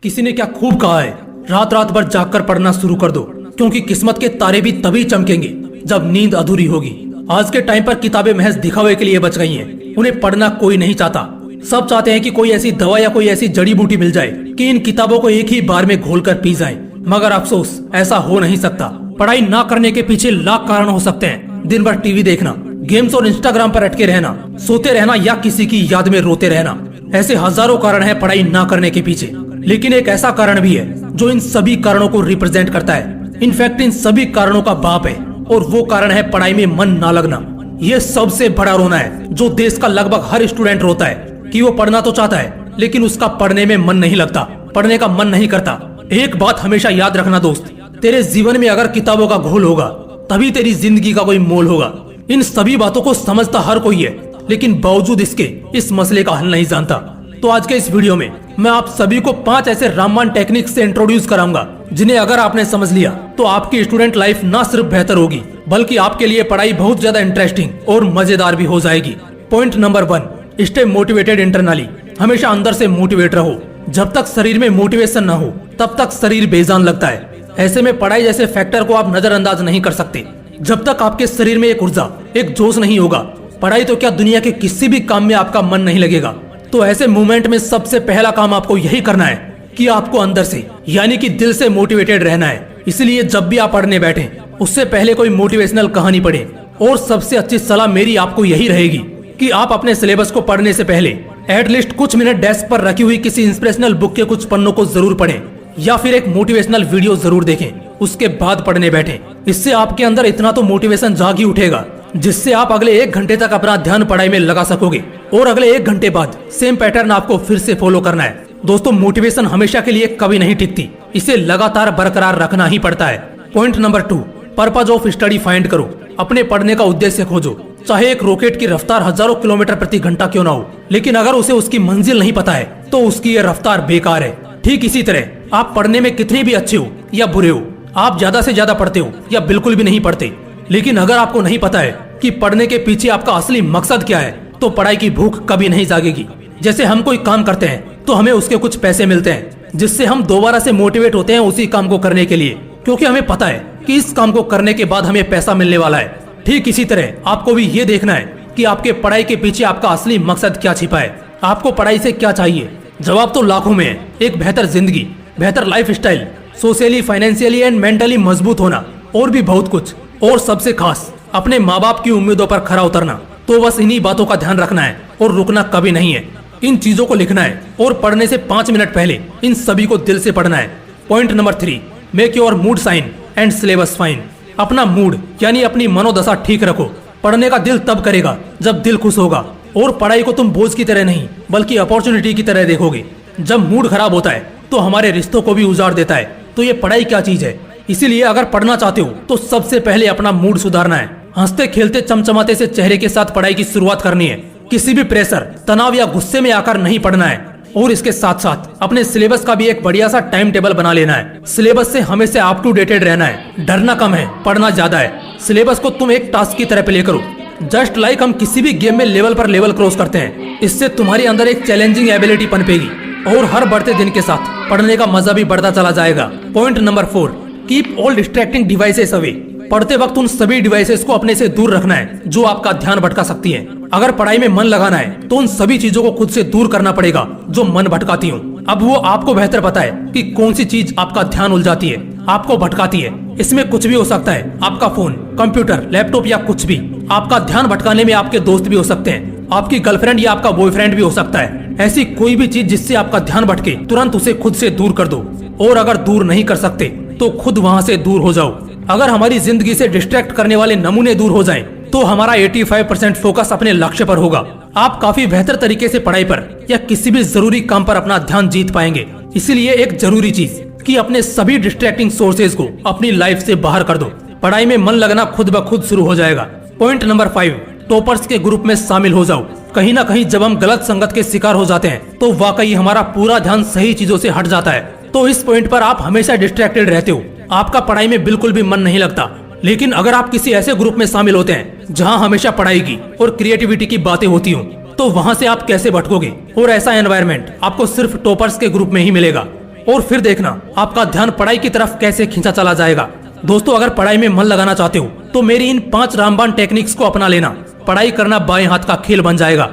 किसी ने क्या खूब कहा है, रात रात भर जागकर पढ़ना शुरू कर दो, क्योंकि किस्मत के तारे भी तभी चमकेंगे जब नींद अधूरी होगी। आज के टाइम पर किताबें महज दिखावे के लिए बच गई हैं। उन्हें पढ़ना कोई नहीं चाहता। सब चाहते हैं कि कोई ऐसी दवा या कोई ऐसी जड़ी बूटी मिल जाए कि इन किताबों को एक ही बार में घोलकर पी जाएं। मगर अफसोस, ऐसा हो नहीं सकता। पढ़ाई ना करने के पीछे लाख कारण हो सकते हैं। दिन भर टीवी देखना, गेम्स और इंस्टाग्राम पर अटके रहना, सोते रहना या किसी की याद में रोते रहना, ऐसे हजारों कारण हैं पढ़ाई ना करने के पीछे। लेकिन एक ऐसा कारण भी है जो इन सभी कारणों को रिप्रेजेंट करता है। इनफैक्ट इन सभी कारणों का बाप है, और वो कारण है पढ़ाई में मन ना लगना। ये सबसे बड़ा रोना है जो देश का लगभग हर स्टूडेंट रोता है कि वो पढ़ना तो चाहता है, लेकिन उसका पढ़ने में मन नहीं लगता, पढ़ने का मन नहीं करता। एक बात हमेशा याद रखना दोस्त, तेरे जीवन में अगर किताबों का घोल होगा तभी तेरी जिंदगी का कोई मोल होगा। इन सभी बातों को समझता हर कोई है, लेकिन बावजूद इसके इस मसले का हल नहीं जानता। तो आज के इस वीडियो में मैं आप सभी को 5 ऐसे रामबाण टेक्निक्स से इंट्रोड्यूस कराऊंगा जिन्हें अगर आपने समझ लिया तो आपकी स्टूडेंट लाइफ न सिर्फ बेहतर होगी बल्कि आपके लिए पढ़ाई बहुत ज्यादा इंटरेस्टिंग और मजेदार भी हो जाएगी। Point number 1, stay motivated internally. हमेशा अंदर से मोटिवेट रहो। जब तक शरीर में मोटिवेशन न हो तब तक शरीर बेजान लगता है। ऐसे में पढ़ाई जैसे फैक्टर को आप नजरअंदाज नहीं कर सकते। जब तक आपके शरीर में एक ऊर्जा, एक जोश नहीं होगा, पढ़ाई तो क्या दुनिया के किसी भी काम में आपका मन नहीं लगेगा। तो ऐसे मोमेंट में सबसे पहला काम आपको यही करना है कि आपको अंदर से यानी कि दिल से मोटिवेटेड रहना है। इसलिए जब भी आप पढ़ने बैठे उससे पहले कोई मोटिवेशनल कहानी पढ़े। और सबसे अच्छी सलाह मेरी आपको यही रहेगी कि आप अपने सिलेबस को पढ़ने से पहले एटलीस्ट कुछ मिनट डेस्क पर रखी हुई किसी इंस्पिरेशनल बुक के कुछ पन्नों को जरूर पढ़ें या फिर एक मोटिवेशनल वीडियो जरूर देखें, उसके बाद पढ़ने बैठें। इससे आपके अंदर इतना तो मोटिवेशन जाग ही उठेगा जिससे आप अगले 1 घंटे तक अपना ध्यान पढ़ाई में लगा सकोगे, और अगले 1 घंटे बाद सेम पैटर्न आपको फिर से फॉलो करना है। दोस्तों, मोटिवेशन हमेशा के लिए कभी नहीं टिकती, इसे लगातार बरकरार रखना ही पड़ता है। Point number 2, purpose of study find करो। अपने पढ़ने का उद्देश्य खोजो। चाहे एक रॉकेट की रफ्तार हजारों किलोमीटर प्रति घंटा क्यों ना हो, लेकिन अगर उसे उसकी मंजिल नहीं पता है तो उसकी ये रफ्तार बेकार है। ठीक इसी तरह आप पढ़ने में कितने भी अच्छे हो या बुरे हो, आप ज्यादा से ज्यादा पढ़ते हो या बिल्कुल भी नहीं पढ़ते, लेकिन अगर आपको नहीं पता है कि पढ़ने के पीछे आपका असली मकसद क्या है तो पढ़ाई की भूख कभी नहीं जागेगी। जैसे हम कोई काम करते हैं तो हमें उसके कुछ पैसे मिलते हैं जिससे हम दोबारा से मोटिवेट होते हैं उसी काम को करने के लिए, क्योंकि हमें पता है कि इस काम को करने के बाद हमें पैसा मिलने वाला है। ठीक इसी तरह आपको भी ये देखना है कि आपके पढ़ाई के पीछे आपका असली मकसद क्या छिपा है। आपको पढ़ाई से क्या चाहिए? जवाब तो लाखों में है। एक बेहतर जिंदगी, बेहतर life style, socially, financially and mentally मजबूत होना, और भी बहुत कुछ। और सबसे खास अपने माँ बाप की उम्मीदों पर खरा उतरना। तो बस इन्हीं बातों का ध्यान रखना है और रुकना कभी नहीं है। इन चीजों को लिखना है और पढ़ने से 5 मिनट पहले इन सभी को दिल से पढ़ना है। Point number 3, make your mood sign and syllabus fine. अपना मूड यानी अपनी मनोदशा ठीक रखो। पढ़ने का दिल तब करेगा जब दिल खुश होगा, और पढ़ाई को तुम बोझ की तरह नहीं बल्कि अपॉर्चुनिटी की तरह देखोगे। जब मूड खराब होता है तो हमारे रिश्तों को भी उजाड़ देता है। तो ये पढ़ाई क्या चीज है? इसीलिए अगर पढ़ना चाहते हो तो सबसे पहले अपना मूड सुधारना है। हंसते खेलते चमचमाते से चेहरे के साथ पढ़ाई की शुरुआत करनी है। किसी भी प्रेशर, तनाव या गुस्से में आकर नहीं पढ़ना है। और इसके साथ साथ अपने सिलेबस का भी एक बढ़िया सा टाइम टेबल बना लेना है। सिलेबस से हमेशा अप टू डेटेड रहना है। डरना कम है, पढ़ना ज्यादा है। सिलेबस को तुम एक टास्क की तरह प्ले करो, जस्ट लाइक हम किसी भी गेम में लेवल पर लेवल क्रॉस करते हैं। इससे तुम्हारे अंदर एक चैलेंजिंग एबिलिटी पनपेगी, और हर बढ़ते दिन के साथ पढ़ने का मजा भी बढ़ता चला जाएगा। Point number 4, keep all distracting devices away. पढ़ते वक्त उन सभी डिवाइसेस को अपने से दूर रखना है जो आपका ध्यान भटका सकती हैं। अगर पढ़ाई में मन लगाना है तो उन सभी चीजों को खुद से दूर करना पड़ेगा जो मन भटकाती हूँ। अब वो आपको बेहतर पता है कि कौन सी चीज आपका ध्यान उलझाती है, आपको भटकाती है। इसमें कुछ भी हो सकता है, आपका फोन, कंप्यूटर, लैपटॉप या कुछ भी। आपका ध्यान भटकाने में आपके दोस्त भी हो सकते हैं, आपकी गर्लफ्रेंड या आपका बॉयफ्रेंड भी हो सकता है। ऐसी कोई भी चीज जिससे आपका ध्यान भटके, तुरंत उसे खुद से दूर कर दो। और अगर दूर नहीं कर सकते तो खुद वहाँ से दूर हो जाओ। अगर हमारी जिंदगी से डिस्ट्रैक्ट करने वाले नमूने दूर हो जाएं, तो हमारा 85% फोकस अपने लक्ष्य पर होगा। आप काफी बेहतर तरीके से पढ़ाई पर या किसी भी जरूरी काम पर अपना ध्यान जीत पाएंगे। इसीलिए एक जरूरी चीज कि अपने सभी डिस्ट्रैक्टिंग सोर्सेज को अपनी लाइफ से बाहर कर दो। पढ़ाई में मन लगना खुद ब खुद शुरू हो जाएगा। पॉइंट नंबर 5, टॉपर्स के ग्रुप में शामिल हो जाओ। कहीं ना कहीं जब हम गलत संगत के शिकार हो जाते हैं तो वाकई हमारा पूरा ध्यान सही चीजों से हट जाता है। तो इस पॉइंट पर आप हमेशा डिस्ट्रैक्टेड रहते हो, आपका पढ़ाई में बिल्कुल भी मन नहीं लगता। लेकिन अगर आप किसी ऐसे ग्रुप में शामिल होते हैं जहां हमेशा पढ़ाई की और क्रिएटिविटी की बातें होती हों, तो वहां से आप कैसे भटकोगे। और ऐसा एनवायरनमेंट आपको सिर्फ टॉपर्स के ग्रुप में ही मिलेगा। और फिर देखना आपका ध्यान पढ़ाई की तरफ कैसे खींचा चला जाएगा। दोस्तों, अगर पढ़ाई में मन लगाना चाहते हो तो मेरी इन 5 रामबाण टेक्निक्स को अपना लेना। पढ़ाई करना बाएं हाथ का खेल बन जाएगा।